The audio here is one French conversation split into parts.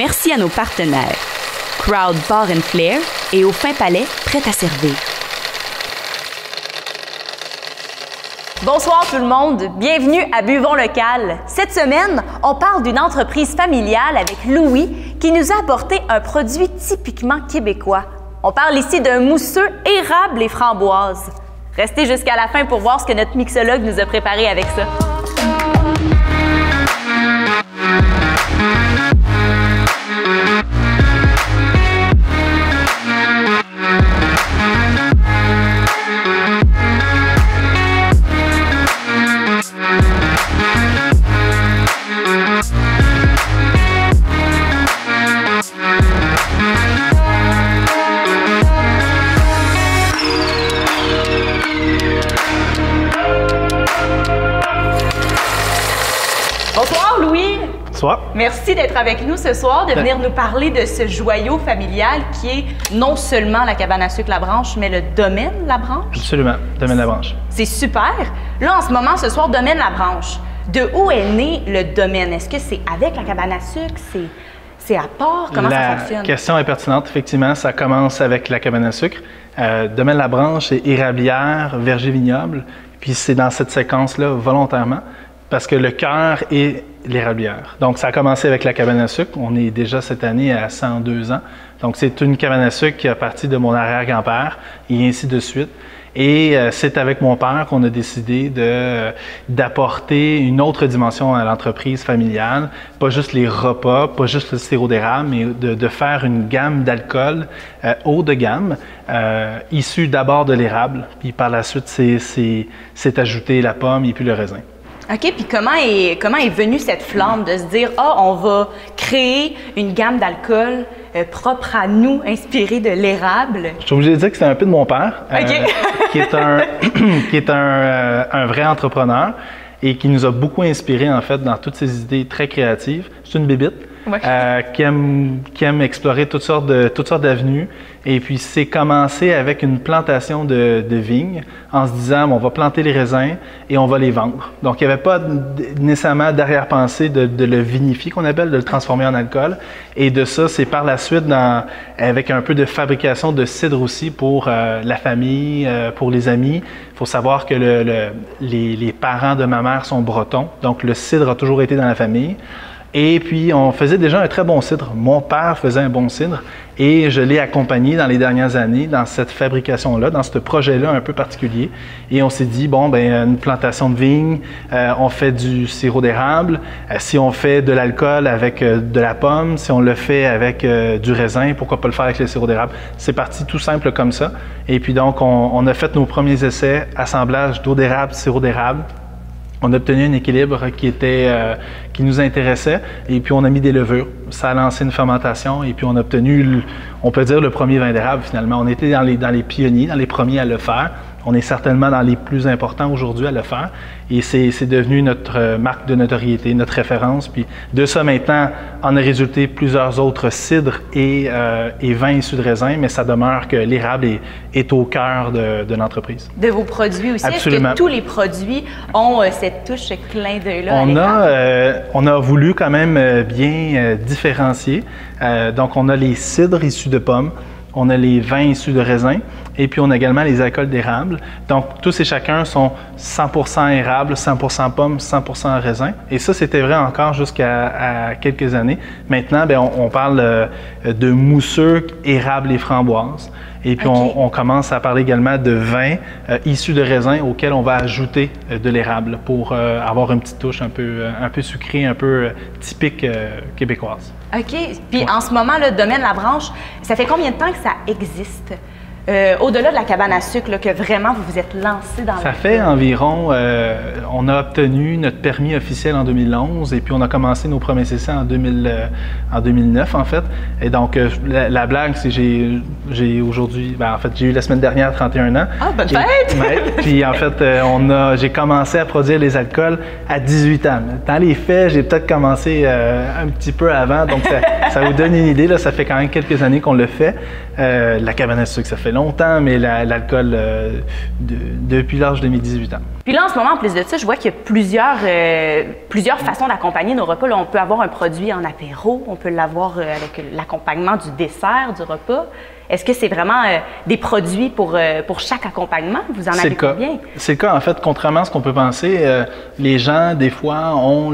merci à nos partenaires. Crowd Bar & Flair et Au Fin Palais, prêt à servir. Bonsoir tout le monde, bienvenue à Buvons Local. Cette semaine, on parle d'une entreprise familiale avec Louis qui nous a apporté un produit typiquement québécois. On parle ici d'un mousseux érable et framboise. Restez jusqu'à la fin pour voir ce que notre mixologue nous a préparé avec ça. Bonsoir Louis! Bonsoir. Merci d'être avec nous ce soir, de venir nous parler de ce joyau familial qui est non seulement la cabane à sucre La Branche, mais le domaine La Branche. Absolument, domaine La Branche. C'est super. Là, en ce moment, ce soir, domaine La Branche. De où est né le domaine? Est-ce que c'est avec la cabane à sucre? C'est à part? Comment ça fonctionne? La question est pertinente. Effectivement, ça commence avec la cabane à sucre. Domaine La Branche, c'est érablière, verger vignoble. Puis c'est dans cette séquence-là, volontairement, parce que le cœur est l'érablière. Donc, ça a commencé avec la cabane à sucre. On est déjà cette année à 102 ans. Donc, c'est une cabane à sucre qui a parti de mon arrière-grand-père et ainsi de suite. Et c'est avec mon père qu'on a décidé d'apporter une autre dimension à l'entreprise familiale. Pas juste les repas, pas juste le sirop d'érable, mais de faire une gamme d'alcool haut de gamme, issu d'abord de l'érable. Puis par la suite, c'est ajouté la pomme et puis le raisin. OK, puis comment est venue cette flamme de se dire « Ah, on va créer une gamme d'alcool propre à nous, inspirée de l'érable ». Je suis obligé de dire que c'est un peu de mon père, qui est un vrai entrepreneur et qui nous a beaucoup inspiré en fait dans toutes ses idées très créatives. C'est une bébite. Ouais. Qui aime explorer toutes sortes d'avenues. Et puis, c'est commencé avec une plantation de vignes en se disant, on va planter les raisins et on va les vendre. Donc, il n'y avait pas nécessairement d'arrière-pensée de le vinifier, qu'on appelle, de le transformer en alcool. Et de ça, c'est par la suite, avec un peu de fabrication de cidre aussi pour la famille, pour les amis. Il faut savoir que les parents de ma mère sont bretons. Donc, le cidre a toujours été dans la famille. Et puis, on faisait déjà un très bon cidre. Mon père faisait un bon cidre et je l'ai accompagné dans les dernières années dans cette fabrication-là, dans ce projet-là un peu particulier. Et on s'est dit, bon, ben une plantation de vigne, on fait du sirop d'érable. Si on fait de l'alcool avec de la pomme, si on le fait avec du raisin, pourquoi pas le faire avec le sirop d'érable? C'est parti tout simple comme ça. Et puis donc, on a fait nos premiers essais, assemblage d'eau d'érable, sirop d'érable. On a obtenu un équilibre qui nous intéressait et puis on a mis des levures. Ça a lancé une fermentation et puis on a obtenu, on peut dire, le premier vin d'érable finalement. On était dans les pionniers, dans les premiers à le faire. On est certainement dans les plus importants aujourd'hui à le faire et c'est devenu notre marque de notoriété, notre référence. Puis de ça maintenant, en a résulté plusieurs autres cidres et vins issus de raisin, mais ça demeure que l'érable est au cœur de l'entreprise. De vos produits aussi, absolument. Est-ce que tous les produits ont cette touche, ce clin d'œil-là? On a voulu quand même bien différencier. Donc on a les cidres issus de pommes, on a les vins issus de raisin, et puis on a également les alcools d'érable. Donc tous et chacun sont 100% érable, 100% pomme, 100% raisin. Et ça, c'était vrai encore jusqu'à quelques années. Maintenant, bien, on parle de mousseux, érable et framboise. Et puis on commence à parler également de vins issus de raisin auxquels on va ajouter de l'érable pour avoir une petite touche un peu sucrée, un peu typique québécoise. OK. Puis en ce moment, le domaine La Branche, ça fait combien de temps que ça existe? Au-delà de la cabane à sucre, là, que vraiment vous vous êtes lancé dans Ça fait environ, on a obtenu notre permis officiel en 2011 et puis on a commencé nos premiers essais en 2009 en fait. Et donc la blague, c'est que j'ai aujourd'hui, ben, en fait j'ai eu la semaine dernière 31 ans. Ah, bonne fête! Puis en fait, j'ai commencé à produire les alcools à 18 ans. Dans les faits, j'ai peut-être commencé un petit peu avant, donc ça vous donne une idée, là, ça fait quand même quelques années qu'on le fait. La cabane à sucre, ça fait longtemps, mais l'alcool depuis l'âge de mes 18 ans. Puis là, en ce moment, en plus de ça, je vois qu'il y a plusieurs façons d'accompagner nos repas. Là, on peut avoir un produit en apéro, on peut l'avoir avec l'accompagnement du dessert du repas. Est-ce que c'est vraiment des produits pour chaque accompagnement? Vous en avez combien? C'est le cas. En fait, contrairement à ce qu'on peut penser, les gens, des fois, ont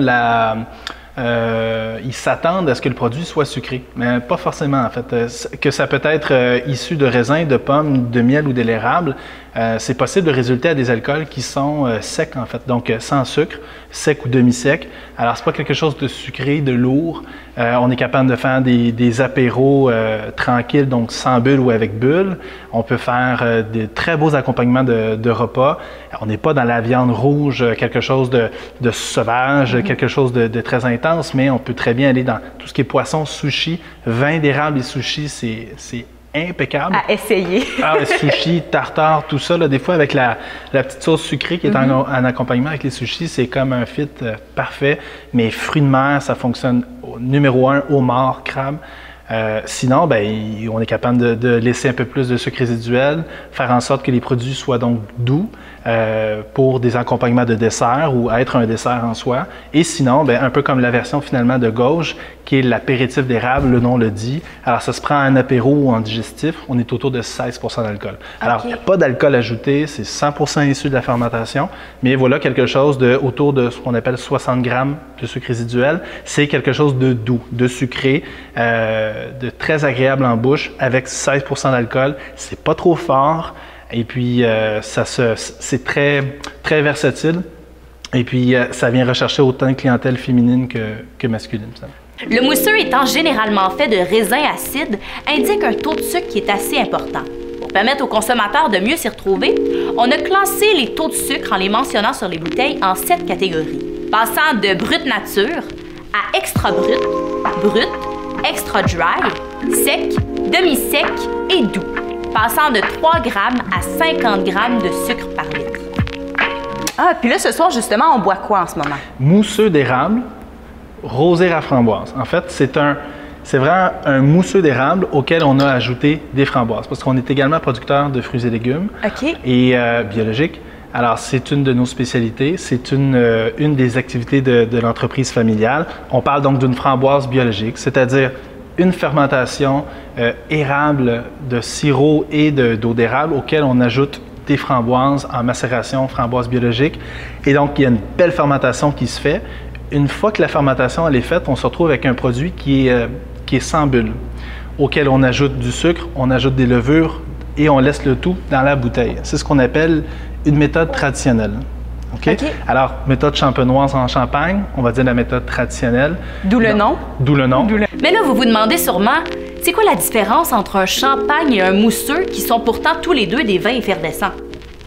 ils s'attendent à ce que le produit soit sucré, mais pas forcément en fait. Que ça peut être issu de raisins, de pommes, de miel ou de l'érable, c'est possible de résulter à des alcools qui sont secs en fait, donc sans sucre, sec ou demi-sec. Alors c'est pas quelque chose de sucré, de lourd. On est capable de faire des apéros tranquilles, donc sans bulles ou avec bulles. On peut faire de très beaux accompagnements de repas. On n'est pas dans la viande rouge, quelque chose de sauvage, quelque chose de très intense, mais on peut très bien aller dans tout ce qui est poisson, sushi, vin d'érable et sushi, c'est impeccable. À essayer. Sushi, tartare, tout ça, là, des fois avec la petite sauce sucrée qui est en accompagnement avec les sushis, c'est comme un fit parfait. Mais fruits de mer, ça fonctionne numéro 1, homard, crabe. Sinon, ben, on est capable de laisser un peu plus de sucre résiduel, faire en sorte que les produits soient donc doux pour des accompagnements de dessert ou être un dessert en soi. Et sinon, ben, un peu comme la version finalement de gauche, qui est l'apéritif d'érable, le nom le dit. Alors, ça se prend en apéro ou en digestif. On est autour de 16 % d'alcool. Alors, il n'y a pas d'alcool ajouté, c'est 100 % issu de la fermentation, mais voilà quelque chose autour de ce qu'on appelle 60 grammes de sucre résiduel. C'est quelque chose de doux, de sucré, de très agréable en bouche, avec 16 % d'alcool. C'est pas trop fort, et puis c'est très, très versatile. Et puis, ça vient rechercher autant de clientèle féminine que masculine. Le mousseux étant généralement fait de raisins acides, indique un taux de sucre qui est assez important. Pour permettre aux consommateurs de mieux s'y retrouver, on a classé les taux de sucre en les mentionnant sur les bouteilles en 7 catégories, passant de brut nature à extra brut, brut, extra dry, sec, demi-sec et doux, passant de 3 grammes à 50 grammes de sucre par litre. Ah, puis là, ce soir, justement, on boit quoi en ce moment? Mousseux d'érable, rosé à framboise. En fait, c'est vraiment un mousseux d'érable auquel on a ajouté des framboises, parce qu'on est également producteur de fruits et légumes et biologiques. Alors, c'est une de nos spécialités, c'est une des activités de l'entreprise familiale. On parle donc d'une framboise biologique, c'est-à-dire une fermentation érable de sirop et d'eau d'érable auquel on ajoute des framboises en macération, framboise biologique. Et donc, il y a une belle fermentation qui se fait. Une fois que la fermentation elle est faite, on se retrouve avec un produit qui est sans bulles, auquel on ajoute du sucre, on ajoute des levures et on laisse le tout dans la bouteille. C'est ce qu'on appelle une méthode traditionnelle. Alors, méthode champenoise en Champagne, on va dire la méthode traditionnelle. D'où le nom. D'où le nom. Mais là, vous vous demandez sûrement, c'est quoi la différence entre un champagne et un mousseux qui sont pourtant tous les deux des vins effervescents?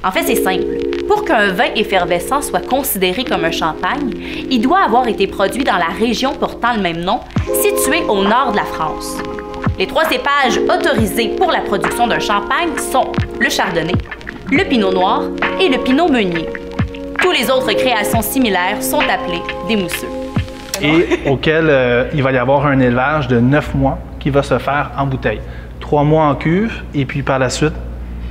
En fait, c'est simple. Pour qu'un vin effervescent soit considéré comme un champagne, il doit avoir été produit dans la région portant le même nom, située au nord de la France. Les 3 cépages autorisés pour la production d'un champagne sont le chardonnay, le pinot noir et le pinot meunier. Toutes les autres créations similaires sont appelées des mousseux. Et auquel il va y avoir un élevage de 9 mois qui va se faire en bouteille. 3 mois en cuve et puis par la suite,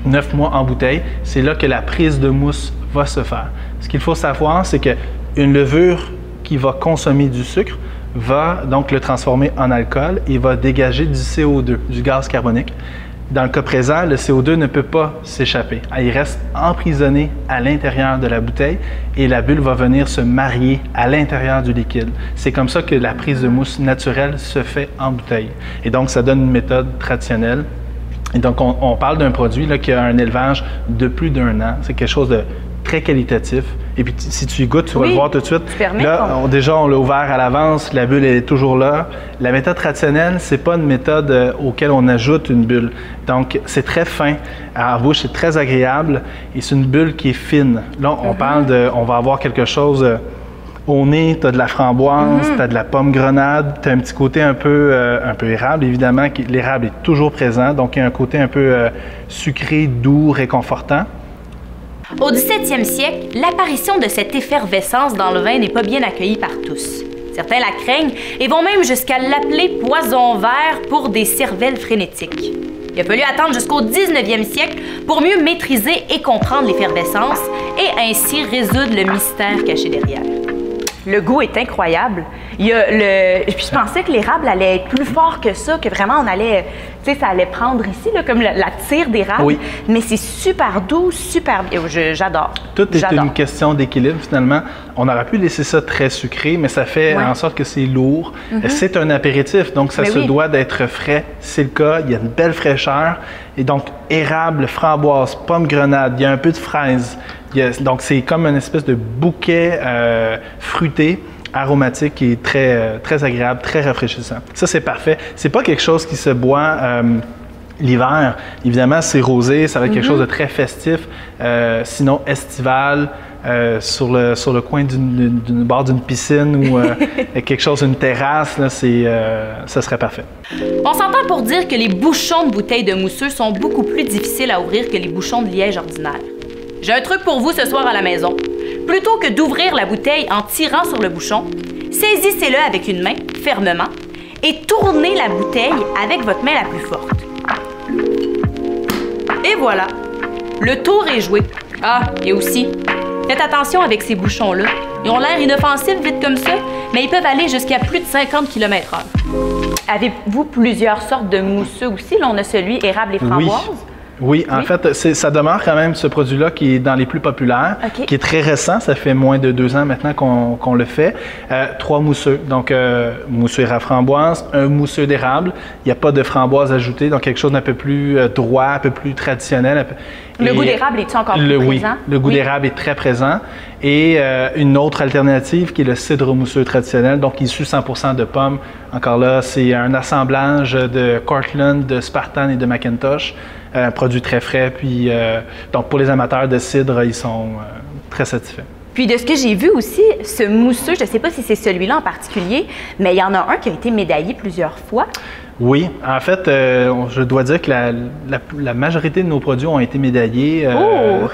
9 mois en bouteille. C'est là que la prise de mousse va se faire. Ce qu'il faut savoir, c'est qu'une levure qui va consommer du sucre va donc le transformer en alcool et va dégager du CO2, du gaz carbonique. Dans le cas présent, le CO2 ne peut pas s'échapper. Il reste emprisonné à l'intérieur de la bouteille et la bulle va venir se marier à l'intérieur du liquide. C'est comme ça que la prise de mousse naturelle se fait en bouteille. Et donc, ça donne une méthode traditionnelle. Et donc, on parle d'un produit là, qui a un élevage de plus d'1 an. C'est quelque chose de très qualitatif. Et puis, si tu y goûtes, tu vas le voir tout de suite. Là, déjà, on l'a ouvert à l'avance. La bulle, elle est toujours là. La méthode traditionnelle, c'est pas une méthode auquel on ajoute une bulle. Donc, c'est très fin. À la bouche, c'est très agréable. Et c'est une bulle qui est fine. Là, on parle on va avoir quelque chose... Au nez, tu as de la framboise, tu as de la pomme grenade, tu as un petit côté un peu érable, évidemment. L'érable est toujours présent, donc il y a un côté un peu sucré, doux, réconfortant. Au 17e siècle, l'apparition de cette effervescence dans le vin n'est pas bien accueillie par tous. Certains la craignent et vont même jusqu'à l'appeler poison vert pour des cervelles frénétiques. Il a fallu attendre jusqu'au 19e siècle pour mieux maîtriser et comprendre l'effervescence et ainsi résoudre le mystère caché derrière. Le goût est incroyable. Il y a je pensais que l'érable allait être plus fort que ça, que vraiment on allait, tu sais, ça allait prendre ici, là, comme la tire d'érable. Oui. Mais c'est super doux, super bien. J'adore. Tout est une question d'équilibre finalement. On aurait pu laisser ça très sucré, mais ça fait en sorte que c'est lourd. C'est un apéritif, donc ça se doit d'être frais. C'est le cas. Il y a une belle fraîcheur. Et donc, érable, framboise, pomme grenade, il y a un peu de fraise. Donc, c'est comme une espèce de bouquet fruité, aromatique qui est très agréable, très rafraîchissant. Ça, c'est parfait. C'est pas quelque chose qui se boit l'hiver. Évidemment, c'est rosé, ça va être quelque chose de très festif, sinon estival. Sur le coin d'une bord d'une piscine ou quelque chose, une terrasse, là, ça serait parfait. On s'entend pour dire que les bouchons de bouteilles de mousseux sont beaucoup plus difficiles à ouvrir que les bouchons de liège ordinaires. J'ai un truc pour vous ce soir à la maison. Plutôt que d'ouvrir la bouteille en tirant sur le bouchon, saisissez-le avec une main, fermement, et tournez la bouteille avec votre main la plus forte. Et voilà, le tour est joué. Ah, et aussi, faites attention avec ces bouchons-là. Ils ont l'air inoffensifs vite comme ça, mais ils peuvent aller jusqu'à plus de 50 km/h. Avez-vous plusieurs sortes de mousseux aussi? Là, on a celui érable et framboise. Oui, en fait, ça demeure quand même ce produit-là qui est dans les plus populaires, qui est très récent. Ça fait moins de 2 ans maintenant qu'on le fait. 3 mousseux. Donc, mousseux érable framboise, un mousseux d'érable. Il n'y a pas de framboise ajoutée, donc quelque chose d'un peu plus droit, un peu plus traditionnel. Le goût d'érable est-il encore plus présent? Oui, le goût d'érable est très présent. Et une autre alternative qui est le cidre mousseux traditionnel, donc issu 100% de pommes. Encore là, c'est un assemblage de Cortland, de Spartan et de McIntosh. Un produit très frais. Puis, donc, pour les amateurs de cidre, ils sont très satisfaits. Puis de ce que j'ai vu aussi, ce mousseux, je ne sais pas si c'est celui-là en particulier, mais il y en a un qui a été médaillé plusieurs fois. Oui, en fait, je dois dire que la majorité de nos produits ont été médaillés,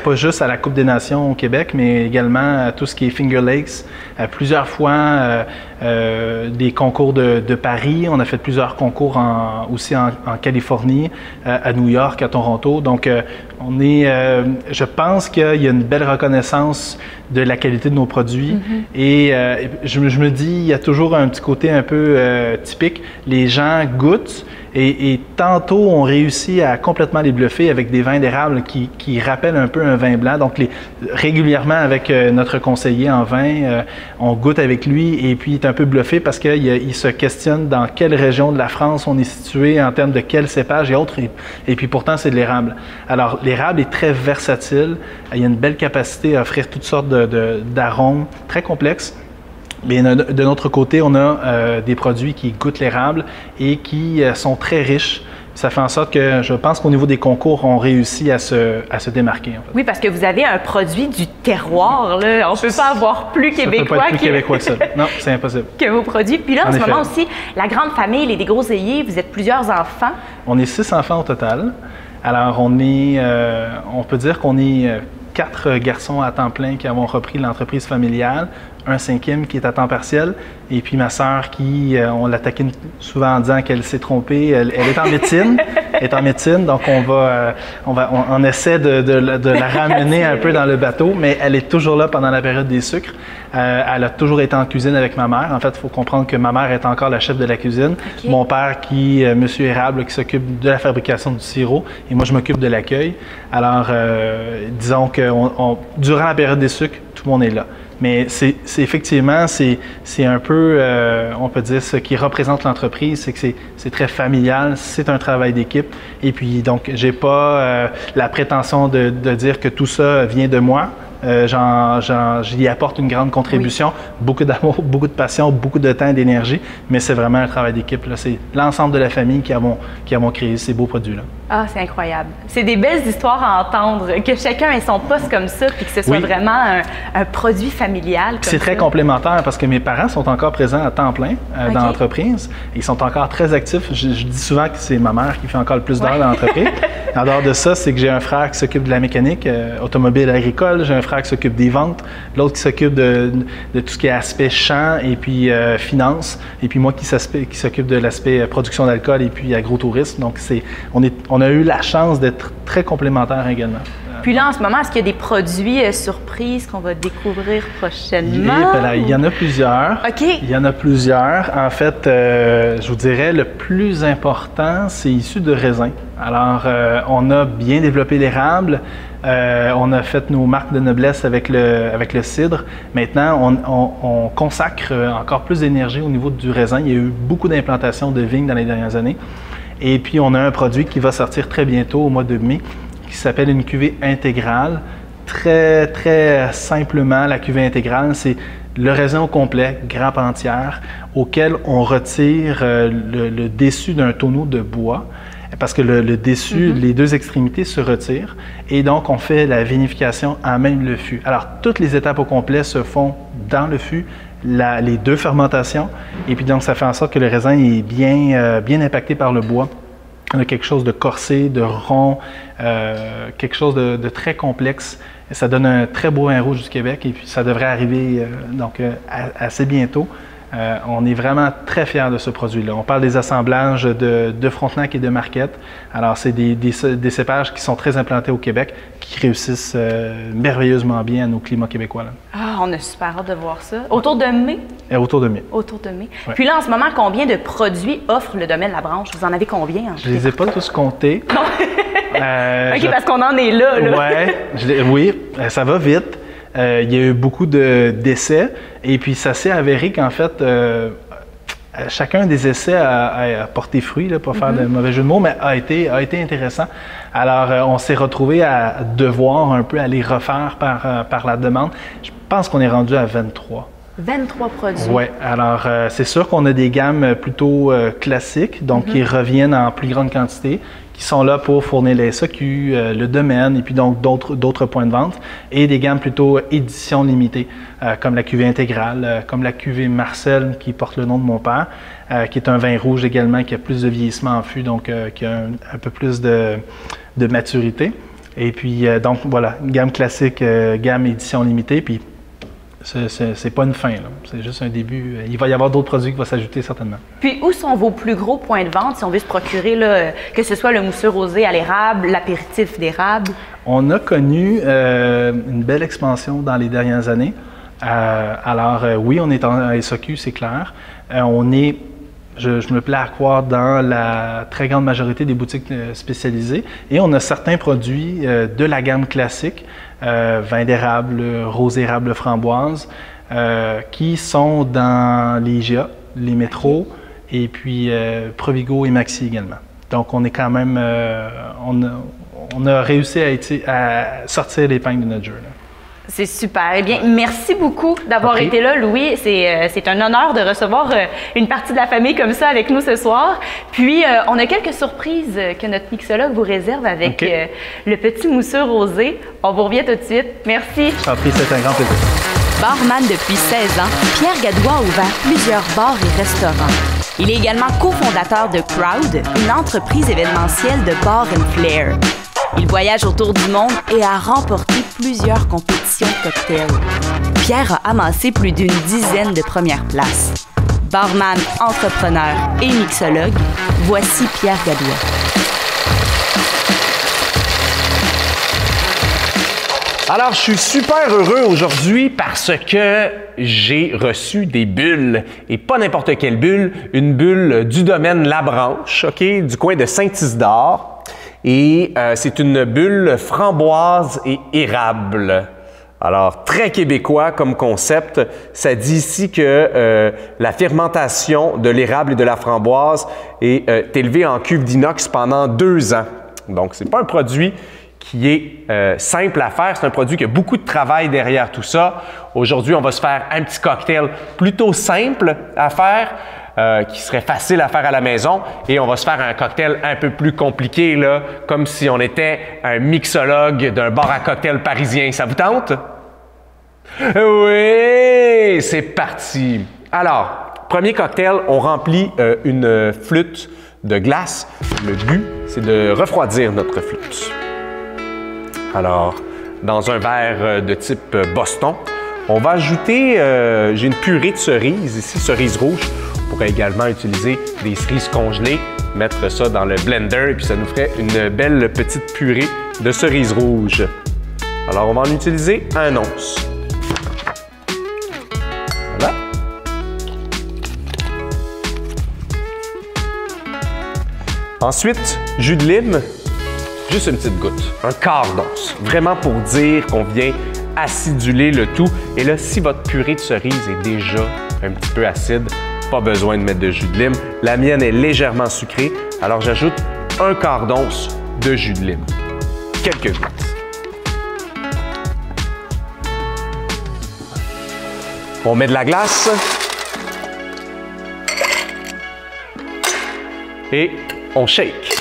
pas juste à la Coupe des Nations au Québec, mais également à tout ce qui est Finger Lakes, plusieurs fois des concours de Paris. On a fait plusieurs concours aussi en Californie, à New York, à Toronto. Donc, je pense qu'il y a une belle reconnaissance de la qualité de nos produits. Et je me dis, il y a toujours un petit côté un peu typique. Les gens goûtent et tantôt, on réussit à complètement les bluffer avec des vins d'érable qui rappellent un peu un vin blanc. Donc, régulièrement, avec notre conseiller en vin, on goûte avec lui et puis il est un peu bluffé parce qu'il se questionne dans quelle région de la France on est situé en termes de quel cépage et autres. Et puis pourtant, c'est de l'érable. Alors, l'érable est très versatile. Il y a une belle capacité à offrir toutes sortes d'arômes très complexes. Mais de notre côté, on a des produits qui goûtent l'érable et qui sont très riches. Ça fait en sorte que je pense qu'au niveau des concours, on réussit à se démarquer. En fait. Oui, parce que vous avez un produit du terroir. Là. On ne peut pas avoir plus québécois. Ça peut pas être plus québécois que ça. Non, c'est impossible. Que vos produits. Puis là, en ce moment aussi, la grande famille, les dégroseilliers, vous êtes plusieurs enfants. On est 6 enfants au total. Alors, on peut dire qu'on est 4 garçons à temps plein qui avons repris l'entreprise familiale, un 5e qui est à temps partiel, et puis ma sœur qui, on la taquine souvent en disant qu'elle s'est trompée, elle est en médecine, donc on essaie de la ramener un peu dans le bateau, mais elle est toujours là pendant la période des sucres. Elle a toujours été en cuisine avec ma mère. En fait, il faut comprendre que ma mère est encore la chef de la cuisine. Okay. Mon père, Monsieur Érable, qui s'occupe de la fabrication du sirop, et moi, je m'occupe de l'accueil. Alors, disons que durant la période des sucres, tout le monde est là. Mais c'est effectivement, c'est un peu, on peut dire, ce qui représente l'entreprise, c'est que c'est très familial, c'est un travail d'équipe. Et puis, donc, j'ai pas la prétention de dire que tout ça vient de moi. J'y apporte une grande contribution, beaucoup d'amour, beaucoup de passion, beaucoup de temps et d'énergie, mais c'est vraiment un travail d'équipe. C'est l'ensemble de la famille qui avons créé ces beaux produits-là. Ah, c'est incroyable. C'est des belles histoires à entendre, que chacun ait son poste comme ça, puis que ce soit vraiment un produit familial. C'est très complémentaire parce que mes parents sont encore présents à temps plein dans l'entreprise. Ils sont encore très actifs. Je dis souvent que c'est ma mère qui fait encore le plus d'heures dans l'entreprise. En dehors de ça, c'est que j'ai un frère qui s'occupe de la mécanique automobile agricole, j'ai un frère qui s'occupe des ventes, l'autre qui s'occupe de tout ce qui est aspect champ et puis finance, et puis moi qui s'occupe de l'aspect production d'alcool et puis agrotourisme. Donc, on a eu la chance d'être très complémentaires également. Puis là, en ce moment, est-ce qu'il y a des produits surprises qu'on va découvrir prochainement? Il y en a plusieurs. OK. Il y en a plusieurs. En fait, je vous dirais, le plus important, c'est issu de raisin. Alors, on a bien développé l'érable. On a fait nos marques de noblesse avec le cidre. Maintenant, on consacre encore plus d'énergie au niveau du raisin. Il y a eu beaucoup d'implantations de vignes dans les dernières années. Et puis, on a un produit qui va sortir très bientôt, au mois de mai, qui s'appelle une cuvée intégrale. Très, très simplement, la cuvée intégrale, c'est le raisin au complet, grappe entière, auquel on retire le dessus d'un tonneau de bois, parce que le dessus, les deux extrémités se retirent, et donc on fait la vinification en même le fût. Alors, toutes les étapes au complet se font dans le fût, les deux fermentations, et puis donc ça fait en sorte que le raisin est bien impacté par le bois. On a quelque chose de corsé, de rond, quelque chose de très complexe. Et ça donne un très beau vin rouge du Québec et puis ça devrait arriver assez bientôt. On est vraiment très fiers de ce produit-là. On parle des assemblages de Frontenac et de Marquette. Alors, c'est des cépages qui sont très implantés au Québec, qui réussissent merveilleusement bien à nos climats québécois. Là. Ah, on a super hâte de voir ça. Autour de mai? Autour de mai. Autour de mai. Ouais. Puis là, en ce moment, combien de produits offre le domaine Labranche? Vous en avez combien? Je ne les ai pas tous comptés. Non. OK, parce qu'on en est là. Oui, ça va vite. Il y a eu beaucoup d'essais et puis ça s'est avéré qu'en fait, chacun des essais a porté fruit, là, pour faire de mauvais jeu de mots, mais a été intéressant. Alors, on s'est retrouvé à devoir un peu aller refaire par la demande. Je pense qu'on est rendu à 23. 23 produits. Oui, alors c'est sûr qu'on a des gammes plutôt classiques, donc qui reviennent en plus grande quantité, qui sont là pour fournir les SAQ, le domaine et puis donc d'autres points de vente, et des gammes plutôt édition limitée, comme la cuvée intégrale, comme la cuvée Marcel qui porte le nom de mon père, qui est un vin rouge également qui a plus de vieillissement en fût, donc qui a un peu plus de maturité. Et puis donc voilà, gamme classique, gamme édition limitée, puis c'est pas une fin, c'est juste un début. Il va y avoir d'autres produits qui vont s'ajouter certainement. Puis, où sont vos plus gros points de vente si on veut se procurer, là, que ce soit le mousseux rosé à l'érable, l'apéritif d'érable? On a connu une belle expansion dans les dernières années. Oui, on est en SAQ, c'est clair. Je me plais à croire dans la très grande majorité des boutiques spécialisées. Et on a certains produits de la gamme classique, vin d'érable, rosé érable framboise, qui sont dans les IGA, les métros, et puis Provigo et Maxi également. Donc, on est quand même... on a réussi à sortir l'épingle de notre jeu, là. C'est super. Eh bien, merci beaucoup d'avoir été là, Louis. C'est un honneur de recevoir une partie de la famille comme ça avec nous ce soir. Puis, on a quelques surprises que notre mixologue vous réserve avec le petit mousseux rosé. On vous revient tout de suite. Merci. Je t'en prie, c'est un grand plaisir. Barman depuis 16 ans, Pierre Gadouin a ouvert plusieurs bars et restaurants. Il est également cofondateur de Crowd, une entreprise événementielle de bar and flair. Il voyage autour du monde et a remporté plusieurs compétitions de cocktails. Pierre a amassé plus d'une dizaine de premières places. Barman, entrepreneur et mixologue, voici Pierre Gadouin. Alors, je suis super heureux aujourd'hui parce que j'ai reçu des bulles. Et pas n'importe quelle bulle, une bulle du domaine Labranche, du coin de Saint-Isidore. Et c'est une bulle framboise et érable. Alors, très québécois comme concept. Ça dit ici que la fermentation de l'érable et de la framboise est élevée en cuve d'inox pendant 2 ans. Donc, c'est pas un produit qui est simple à faire. C'est un produit qui a beaucoup de travail derrière tout ça. Aujourd'hui, on va se faire un petit cocktail plutôt simple à faire, qui serait facile à faire à la maison. Et on va se faire un cocktail un peu plus compliqué, là, comme si on était un mixologue d'un bar à cocktail parisien. Ça vous tente? Oui! C'est parti! Alors, premier cocktail, on remplit une flûte de glace. Le but, c'est de refroidir notre flûte. Alors, dans un verre de type Boston, on va ajouter, j'ai une purée de cerises, ici, cerise rouge. On pourrait également utiliser des cerises congelées, mettre ça dans le blender et puis ça nous ferait une belle petite purée de cerises rouges. Alors, on va en utiliser 1 once. Voilà. Ensuite, jus de lime, juste une petite goutte, un quart d'once. Vraiment pour dire qu'on vient aciduler le tout. Et là, si votre purée de cerise est déjà un petit peu acide, pas besoin de mettre de jus de lime. La mienne est légèrement sucrée, alors j'ajoute un quart d'once de jus de lime. Quelques gouttes. On met de la glace. Et on shake.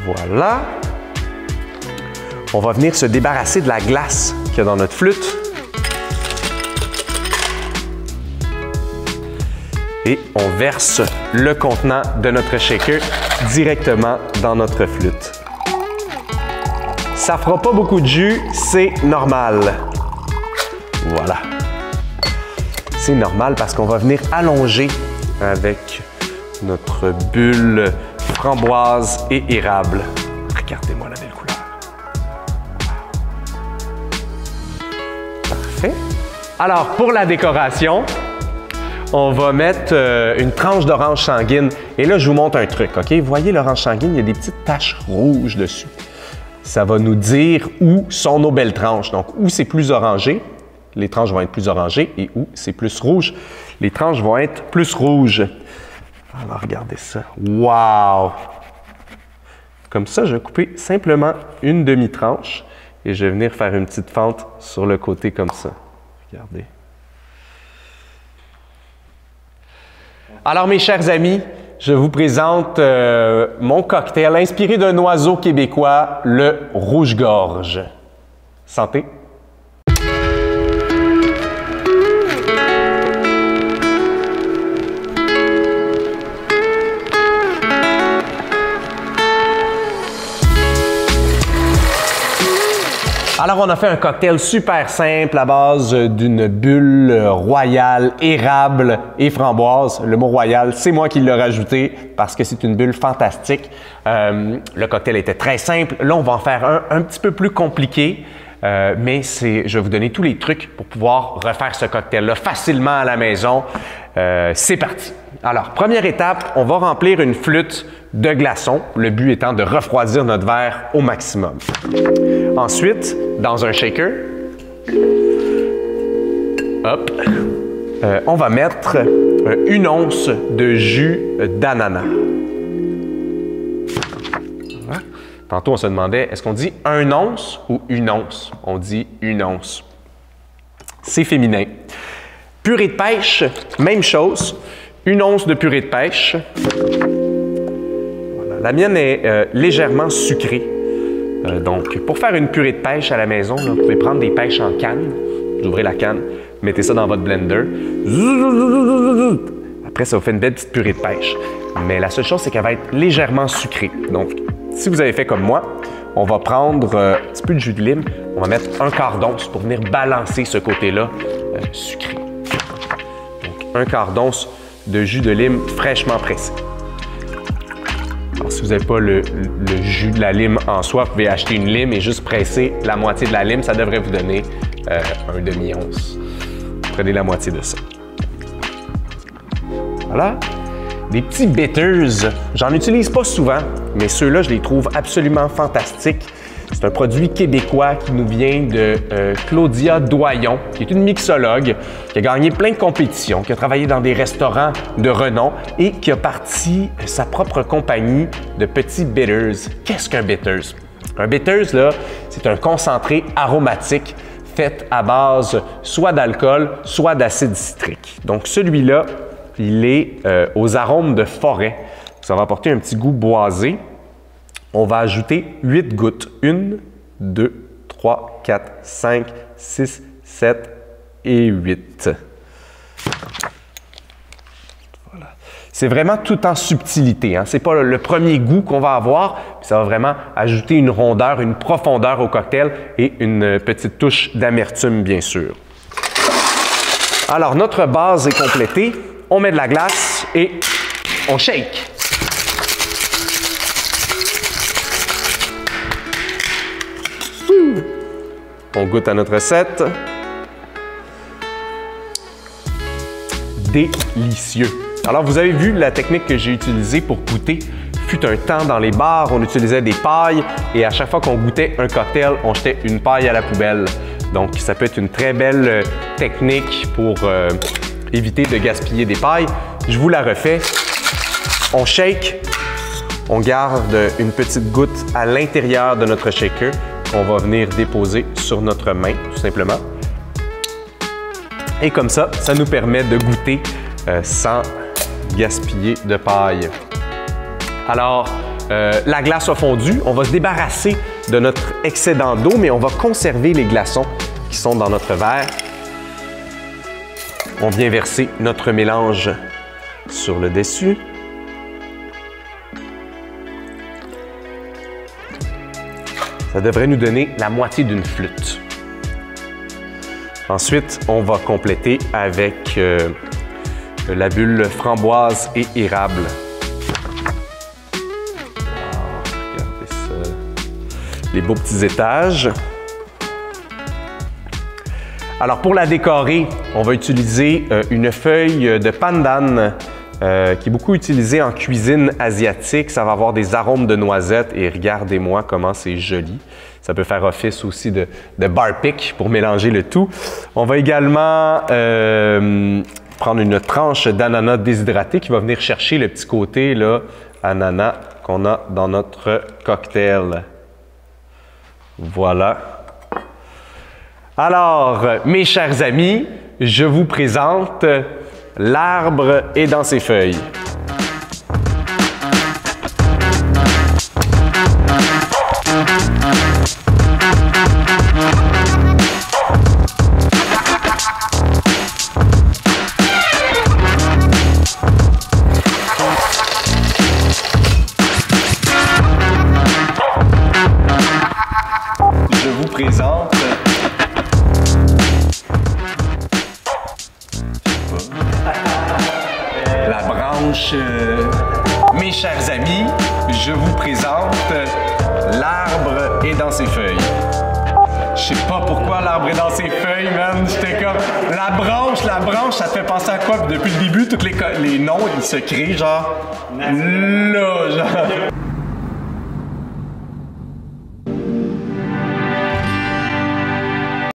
Voilà. On va venir se débarrasser de la glace qu'il y a dans notre flûte. Et on verse le contenant de notre shaker directement dans notre flûte. Ça fera pas beaucoup de jus, c'est normal. Voilà. C'est normal parce qu'on va venir allonger avec notre bulle framboise et érable. Regardez-moi la belle couleur. Parfait. Alors, pour la décoration, on va mettre une tranche d'orange sanguine. Et là, je vous montre un truc, OK? Vous voyez l'orange sanguine, il y a des petites taches rouges dessus. Ça va nous dire où sont nos belles tranches. Donc, où c'est plus orangé, les tranches vont être plus orangées, et où c'est plus rouge, les tranches vont être plus rouges. Alors, regardez ça. Wow! Comme ça, je vais couper simplement une demi-tranche et je vais venir faire une petite fente sur le côté comme ça. Regardez. Alors, mes chers amis, je vous présente mon cocktail inspiré d'un oiseau québécois, le rouge-gorge. Santé! Alors, on a fait un cocktail super simple à base d'une bulle royale, érable et framboise. Le mot royal, c'est moi qui l'ai rajouté parce que c'est une bulle fantastique. Le cocktail était très simple. Là, on va en faire un petit peu plus compliqué, mais je vais vous donner tous les trucs pour pouvoir refaire ce cocktail-là facilement à la maison. C'est parti! Alors, première étape, on va remplir une flûte de glaçons, le but étant de refroidir notre verre au maximum. Ensuite, dans un shaker, hop, on va mettre 1 once de jus d'ananas. Voilà. Tantôt, on se demandait, est-ce qu'on dit 1 once ou 1 once? On dit 1 once. C'est féminin. Purée de pêche, même chose. 1 once de purée de pêche. Voilà. La mienne est légèrement sucrée. Donc, pour faire une purée de pêche à la maison, là, vous pouvez prendre des pêches en canne. Vous ouvrez la canne, mettez ça dans votre blender. Après, ça vous fait une belle petite purée de pêche. Mais la seule chose, c'est qu'elle va être légèrement sucrée. Donc, si vous avez fait comme moi, on va prendre un petit peu de jus de lime. On va mettre un quart d'once pour venir balancer ce côté-là sucré. Donc, un quart d'once de jus de lime fraîchement pressé. Alors, si vous n'avez pas le jus de la lime en soi, vous pouvez acheter une lime et juste presser la moitié de la lime. Ça devrait vous donner un demi-once. Prenez la moitié de ça. Voilà. Des petits bitters. J'en utilise pas souvent, mais ceux-là, je les trouve absolument fantastiques. C'est un produit québécois qui nous vient de Claudia Doyon, qui est une mixologue, qui a gagné plein de compétitions, qui a travaillé dans des restaurants de renom et qui a parti sa propre compagnie de petits bitters. Qu'est-ce qu'un bitters? Un bitters, là, c'est un concentré aromatique fait à base soit d'alcool, soit d'acide citrique. Donc celui-là, il est aux arômes de forêt. Ça va apporter un petit goût boisé. On va ajouter 8 gouttes. 1, 2, 3, 4, 5, 6, 7 et 8. Voilà. C'est vraiment tout en subtilité. Hein? Ce n'est pas le premier goût qu'on va avoir. Ça va vraiment ajouter une rondeur, une profondeur au cocktail et une petite touche d'amertume, bien sûr. Alors, notre base est complétée. On met de la glace et on shake. On goûte à notre recette. Délicieux. Alors, vous avez vu la technique que j'ai utilisée pour goûter. Fut un temps dans les bars, on utilisait des pailles et à chaque fois qu'on goûtait un cocktail, on jetait une paille à la poubelle. Donc, ça peut être une très belle technique pour éviter de gaspiller des pailles. Je vous la refais. On shake, on garde une petite goutte à l'intérieur de notre shaker qu'on va venir déposer sur notre main, tout simplement. Et comme ça, ça nous permet de goûter sans gaspiller de paille. Alors, la glace a fondu. On va se débarrasser de notre excédent d'eau, mais on va conserver les glaçons qui sont dans notre verre. On vient verser notre mélange sur le dessus. Ça devrait nous donner la moitié d'une flûte. Ensuite, on va compléter avec la bulle framboise et érable. Alors, regardez ça. Les beaux petits étages. Alors, pour la décorer, on va utiliser une feuille de pandan qui est beaucoup utilisée en cuisine asiatique. Ça va avoir des arômes de noisettes et regardez-moi comment c'est joli. Ça peut faire office aussi de bar pick pour mélanger le tout. On va également prendre une tranche d'ananas déshydraté qui va venir chercher le petit côté là, ananas qu'on a dans notre cocktail. Voilà. Alors, mes chers amis, je vous présente l'arbre et dans ses feuilles. Je vous présente la branche. Mes chers amis, je vous présente l'arbre et dans ses feuilles. Je sais pas pourquoi l'arbre est dans ses feuilles, man. J'étais comme la branche, ça te fait penser à quoi? Puis depuis le début, tous les noms, ils se créent genre là, genre.